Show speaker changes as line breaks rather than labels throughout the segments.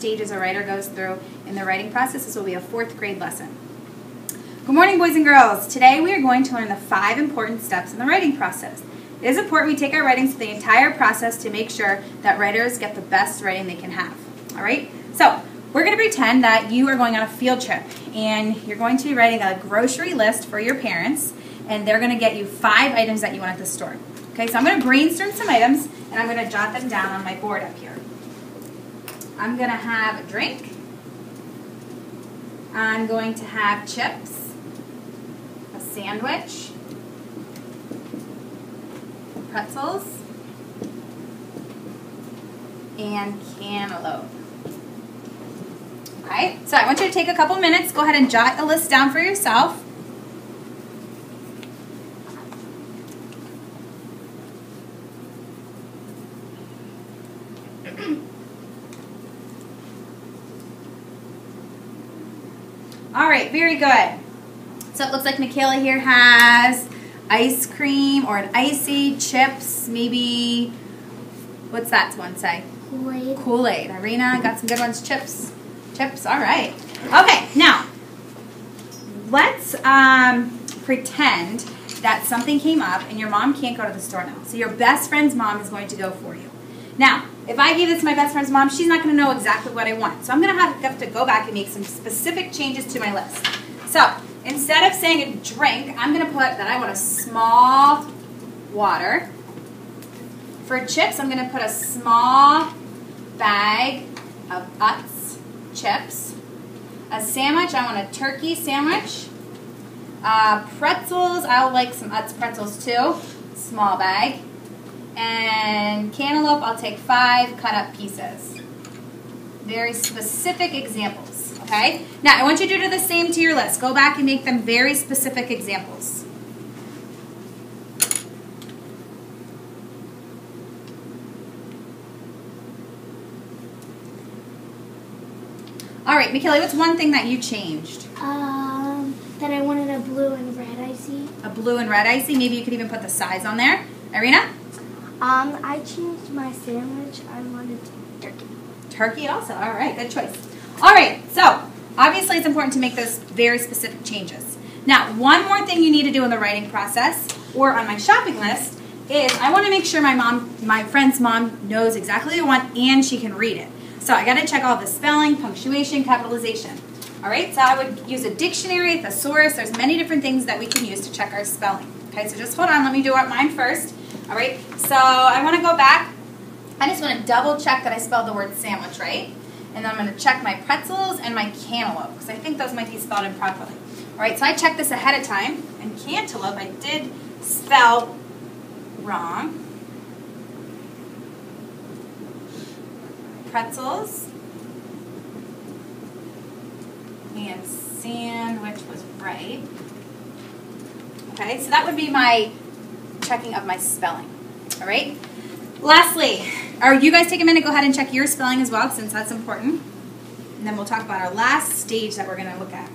stages a writer goes through in the writing process. This will be a 4th grade lesson. Good morning, boys and girls. Today we are going to learn the 5 important steps in the writing process. It is important we take our writing through the entire process to make sure that writers get the best writing they can have. All right? So we're going to pretend that you are going on a field trip and you're going to be writing a grocery list for your parents, and they're going to get you 5 items that you want at the store. Okay, so I'm going to brainstorm some items and I'm going to jot them down on my board up here. I'm going to have a drink. I'm going to have chips, a sandwich, pretzels, and cantaloupe. Alright, so I want you to take a couple minutes, go ahead and jot a list down for yourself. Alright, very good. So it looks like Michaela here has ice cream or an icy, chips, maybe, what's that one say?
Kool-Aid.
Kool-Aid. Irina got some good ones. Chips. Chips, all right. Okay, now, let's pretend that something came up and your mom can't go to the store now. So your best friend's mom is going to go for you. Now, if I gave this to my best friend's mom, she's not going to know exactly what I want. So I'm going to have to go back and make some specific changes to my list. So instead of saying a drink, I'm going to put that I want a small water. For chips, I'm going to put a small bag of Utz chips. A sandwich, I want a turkey sandwich. Pretzels, I'll like some Utz pretzels too. Small bag. And cantaloupe, I'll take 5 cut up pieces. Very specific examples, okay? Now, I want you to do the same to your list. Go back and make them very specific examples. All right, Michaela, what's one thing that you changed?
That I wanted a blue and red icy.
A blue and red icy? Maybe you could even put the size on there. Irina?
I changed my sandwich. I wanted turkey.
Turkey also. All right, good choice. All right, so obviously it's important to make those very specific changes. Now, one more thing you need to do in the writing process or on my shopping list is I want to make sure my friend's mom knows exactly what I want and she can read it. So I got to check all the spelling, punctuation, capitalization. All right, so I would use a dictionary, a thesaurus. There's many different things that we can use to check our spelling. Okay, so just hold on. Let me do mine first. All right, so I want to go back. I just want to double check that I spelled the word sandwich right. And then I'm going to check my pretzels and my cantaloupe because I think those might be spelled improperly. All right, so I checked this ahead of time. And cantaloupe I did spell wrong. Pretzels and sandwich was right. Okay, so that would be my checking of my spelling. All right. Lastly, you guys take a minute, go ahead and check your spelling as well since that's important. And then we'll talk about our last stage that we're going to look at.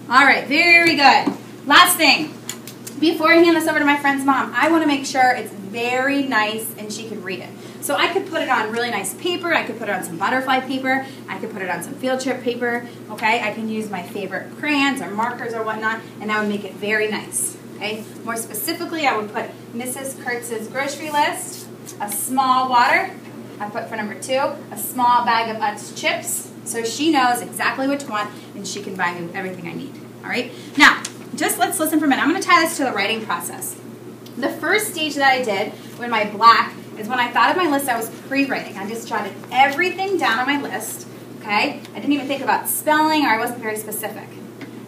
All right, very good. Last thing, before I hand this over to my friend's mom, I want to make sure it's very nice and she can read it. So I could put it on really nice paper, I could put it on some butterfly paper, I could put it on some field trip paper, okay? I can use my favorite crayons or markers or whatnot, and that would make it very nice, okay? More specifically, I would put Mrs. Kurtz's grocery list, a small water, I put for number 2, a small bag of Utz chips, so she knows exactly which one, and she can buy me everything I need, all right? Now, just let's listen for a minute. I'm going to tie this to the writing process. The first stage that I did with my black is when I thought of my list, I was pre-writing. I just jotted everything down on my list, okay? I didn't even think about spelling, or I wasn't very specific.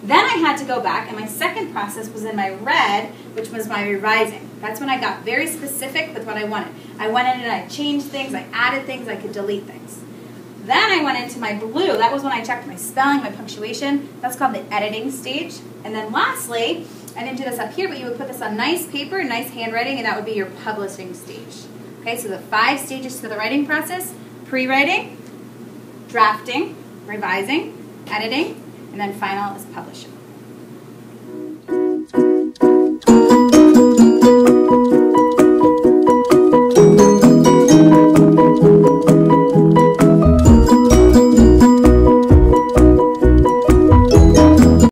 Then I had to go back, and my second process was in my red, which was my revising. That's when I got very specific with what I wanted. I went in and I changed things, I added things, I could delete things. Then I went into my blue. That was when I checked my spelling, my punctuation. That's called the editing stage. And then lastly, I didn't do this up here, but you would put this on nice paper, nice handwriting, and that would be your publishing stage. Okay, so the 5 stages to the writing process: pre-writing, drafting, revising, editing, and then final is publishing.